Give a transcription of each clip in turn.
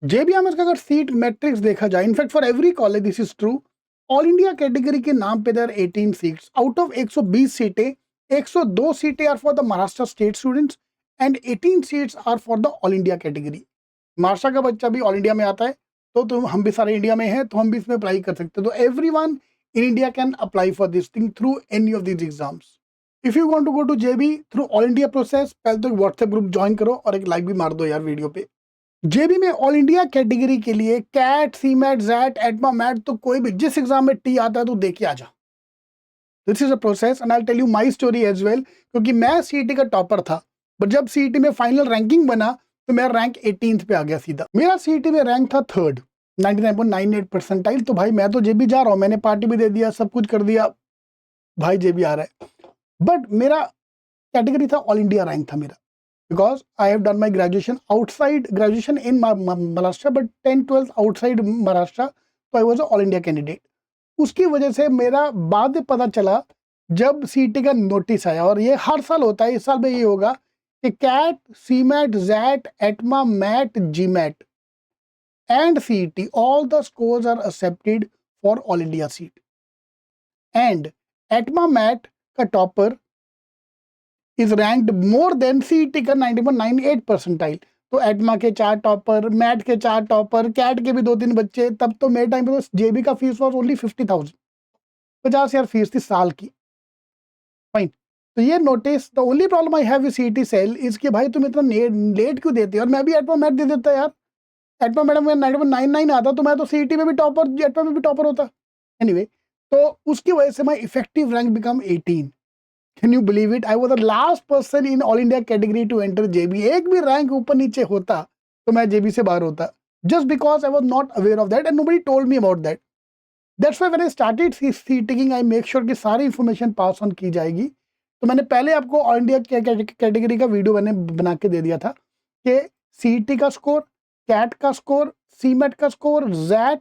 JBMS का अगर seat matrix देखा जाए, in fact for every college this is true, all India category के नाम पे देयर 18 सीट्स आउट ऑफ 120 सीटें, 102 सीटें are for the Maharashtra state students and 18 seats are for the all India category. Maharashtra का बच्चा भी ऑल इंडिया में आता है, तो तुम हम भी सारे इंडिया में हैं, तो हम भी इसमें अप्लाई कर सकते हैं। तो everyone in India can apply for this thing through any of these exams. If you want to go to JB through all India process, पहले तो एक व्हाट्सएप ग्रुप ज्वाइन करो और एक लाइक भी मार दो यार वीडियो पे। जेबी में ऑल इंडिया कैटेगरी के लिए cat, CMAT, XAT, ATMA, mat, तो कोई भी जिस एग्जाम में टी आता है तो दे के आ जा। This is a process and I tell you my story as well, क्योंकि मैं सीईटी का टॉपर था, बट जब सीईटी में फाइनल रैंकिंग बना तो मेरा रैंक 18th पे आ गया सीधा। मेरा सीईटी में रैंक था थर्ड, 99.98 परसेंटाइल। तो भाई मैं तो जेबी जा रहा हूँ, मैंने पार्टी भी दे दिया, सब कुछ कर दिया, भाई जेबी आ रहा है। बट मेरा कैटेगरी था ऑल इंडिया रैंक था मेरा, because I have done my graduation outside, graduation in Maharashtra, but 10th 12th outside Maharashtra, so I was an all India candidate। उसकी वजह से मेरा बाद में पता चला जब सीईटी का नोटिस आया, और ये हर साल होता है, इस साल में ये होगा कि CAT, CMAT, XAT, ATMA, MAT, GMAT and CET all the scores are accepted for all India seat. And ATMA MAT का topper is ranked more than CET का 90.98 परसेंटाइल। तो एटमा के 4 टॉपर, मैट के 4 टॉपर, कैट के भी 2-3 बच्चे। तब तो मेरे टाइम पे तो जेबी का फीस वॉज ओनली 50,000, 50,000 फीस थी साल की। फाइन। तो ये notice, the only problem I have with CET cell is कि भाई तुम इतना लेट क्यों देते हो, और मैं भी एटमा मैट दे देता यार। एटमा मैडम में 90.99 आता तो मैं तो सीईटी में भी टॉपर, एटमा में भी टॉपर होता। एनीवे, तो उसकी वजह से my effective rank become 18। Can you believe it? I was the last person in all India category to enter JB। एक भी रैंक ऊपर नीचे होता तो मैं JB से बाहर होता, just because I was not aware of that and nobody told me about that। That's why when I started seat taking, I make sure कि सारी information pass on की जाएगी। तो मैंने पहले आपको ऑल इंडिया कैटेगरी का वीडियो मैंने बना के दे दिया था कि सीईटी का स्कोर, कैट का स्कोर, सीमैट का score, jet,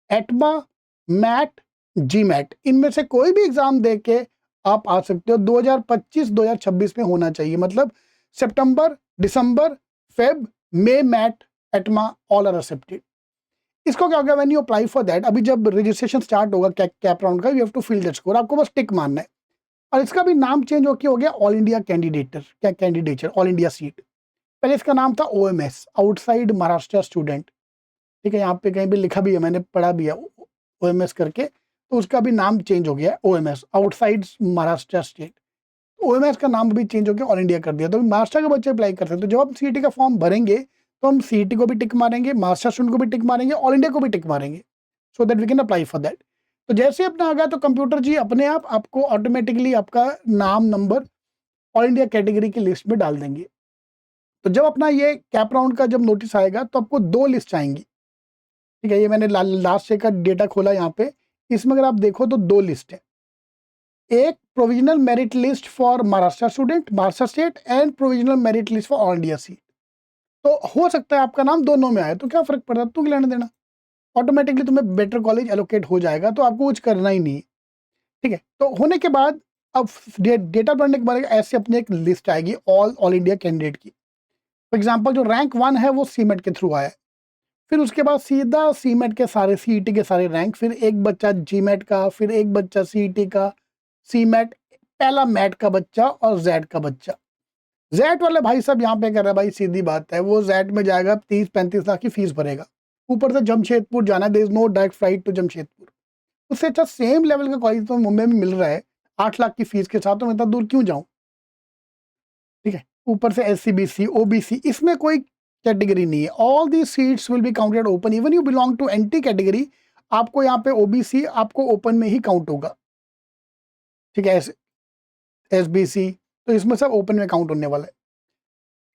ATMA, MAT, GMAT, इनमें से कोई भी एग्जाम दे के आप आ सकते हो। 2025-2026 में होना चाहिए, मतलब सितंबर, दिसंबर, फेब, मई, MAT, ATMA all are accepted. इसको क्या होगा, when you apply for that, अभी जब रजिस्ट्रेशन स्टार्ट होगा कैप राउंड का, you have to fill that score, आपको बस टिक मारना है। और इसका भी नाम चेंज होकर हो गया all India candidature, all India seat. पहले इसका नाम था ओएमएस, आउटसाइड महाराष्ट्र स्टूडेंट। ठीक है, यहाँ पे कहीं भी लिखा भी है, मैंने पढ़ा भी है ओएमएस करके, तो उसका भी नाम चेंज हो गया OMS, outside Maharashtra state. OMS का नाम भी चेंज होकर ऑल इंडिया कर दिया। तो महाराष्ट्र के बच्चे अप्लाई कर सकते हैं। जब हम सीईटी का फॉर्म भरेंगे तो हम सीईटी को भी टिक मारेंगे, महाराष्ट्र स्टूडेंट को भी टिक मारेंगे, ऑल इंडिया को भी टिक मारेंगे, so that we can apply for that. तो जैसे अपना आ गया तो कंप्यूटर जी अपने आप आपको ऑटोमेटिकली आपका नाम, नंबर ऑल इंडिया कैटेगरी की लिस्ट में डाल देंगे। तो जब अपना ये कैप राउंड का जब नोटिस आएगा तो आपको 2 लिस्ट आएंगी। ठीक है, ये मैंने लास्ट ईयर का डेटा खोला यहाँ पे, इसमें अगर आप देखो तो 2 लिस्ट है। एक provisional merit list for Maharashtra student, Maharashtra state, and provisional merit list for all India seat. तो हो सकता है आपका नाम दोनों में आए, तो क्या फर्क पड़ता है, तू लेने देना, ऑटोमेटिकली तुम्हें बेटर कॉलेज एलोकेट हो जाएगा, तो आपको कुछ करना ही नहीं। ठीक है, तो होने के बाद अब डेटा बढ़ने के बाद ऐसे अपनी एक लिस्ट आएगी ऑल इंडिया कैंडिडेट की। फॉर एग्जाम्पल जो रैंक 1 है वो सीमेट के थ्रू आया है, फिर उसके बाद सीधा सीमेट के सारे सीईटी के सारे रैंक, फिर एक बच्चा जीमेट का, फिर एक बच्चा सीईटी का, सीमेट, पहला मैट का बच्चा और जेड का बच्चा। जेड वाले भाई साहब यहाँ पे कर रहे हैं, भाई सीधी बात है, वो जेड में जाएगा 30-35 लाख की फीस भरेगा, ऊपर से जमशेदपुर जाना, there is no direct flight to Jamshedpur. उससे अच्छा सेम लेवल का कॉलेज तो मुंबई में मिल रहा है 8 लाख की फीस के साथ, तो मैं इतना दूर क्यों जाऊँ। ठीक है, ऊपर से SC BC OBC, इसमें कोई कैटेगरी नहीं है, all the seats will be counted open, even you belong to any category, आपको यहाँ पे OBC आपको ओपन में ही काउंट होगा। ठीक है, SBC, तो इसमें सब ओपन में काउंट होने वाला है।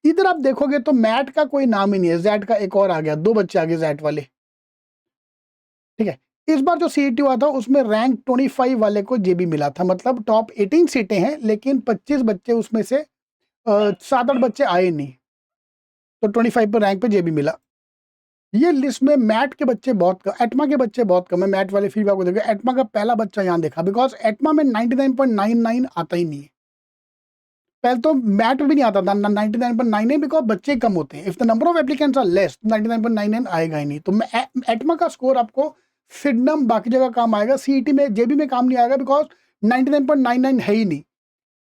इधर आप देखोगे तो मैट का कोई नाम ही नहीं है, जैट का एक और आ गया, 2 बच्चे आ गए जैट वाले। ठीक है, इस बार जो सीईटी हुआ था उसमें रैंक 25 वाले को जेबी मिला था, मतलब टॉप 18 सीटें हैं, लेकिन 25 बच्चे उसमें से 7-8 बच्चे आए नहीं, तो 25 पर रैंक पे जेबी मिला। ये लिस्ट में मैट के बच्चे बहुत कम, एटमा के बच्चे बहुत कम है। मैट वाले फीडबैक को देखो, एटमा का पहला बच्चा यहाँ देखा, बिकॉज एटमा में 99.99 आता ही नहीं है। पहले तो मैट में भी नहीं आता था 99.99 बिकॉज बच्चे कम होते हैं। If the number of applicants are less 99.99 आएगा ही नहीं। तो एटमा का स्कोर आपको सिडनम बाकी जगह काम आएगा, सीईटी में जेबी में काम नहीं आएगा बिकॉज 99.99 है ही नहीं।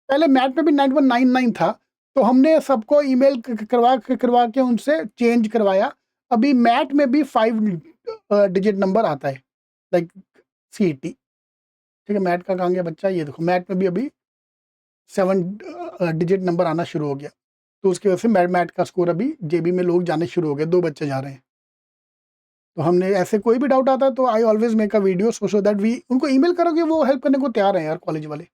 पहले मैट में भी 9.99 था, तो हमने सबको ईमेल करवा के उनसे चेंज करवाया। अभी मैट में भी 5 डिजिट नंबर आता है लाइक सीईटी। ठीक है, मैट का कहाँ गया बच्चा, ये देखो मैट में भी अभी 7 डिजिट नंबर आना शुरू हो गया। तो उसकी वजह से मैट का स्कोर अभी जेबी में लोग जाने शुरू हो गए, 2 बच्चे जा रहे हैं। तो हमने ऐसे कोई भी डाउट आता है तो I always make a video so that we उनको ईमेल करोगे, वो हेल्प करने को तैयार है यार, कॉलेज वाले,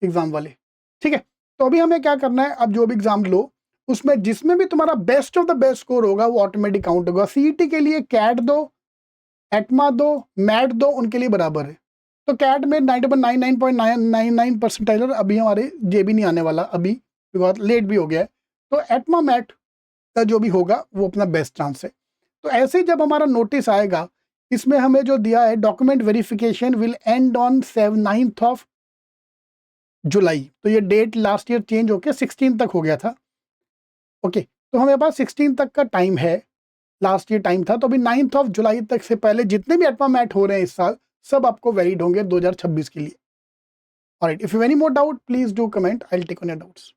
एग्जाम वाले। ठीक है, तो अभी हमें क्या करना है, अब जो भी एग्जाम लो उसमें जिसमें भी तुम्हारा best of the best score होगा वो ऑटोमेटिक काउंट होगा। सीईटी के लिए कैट दो, एटमा दो, मैट दो, उनके लिए बराबर है। तो कैट में 99.99 परसेंटाइलर अभी हमारे जेबी नहीं आने वाला अभी, बिकॉज लेट भी हो गया है। तो एटमा मैट का जो भी होगा वो अपना बेस्ट चांस है। तो ऐसे ही जब हमारा नोटिस आएगा, इसमें हमें जो दिया है document verification will and on 9th of July, तो ये डेट लास्ट ईयर चेंज होके 16 तक हो गया था। ओके, तो हमारे पास 16 तक का टाइम है, लास्ट ईयर टाइम था। तो अभी 9th ऑफ जुलाई तक से पहले जितने भी एटमा मैट हो रहे हैं इस साल, सब आपको वैलिड होंगे 2026 के लिए। Alright, if you any more doubt please do comment, I will take on your doubts.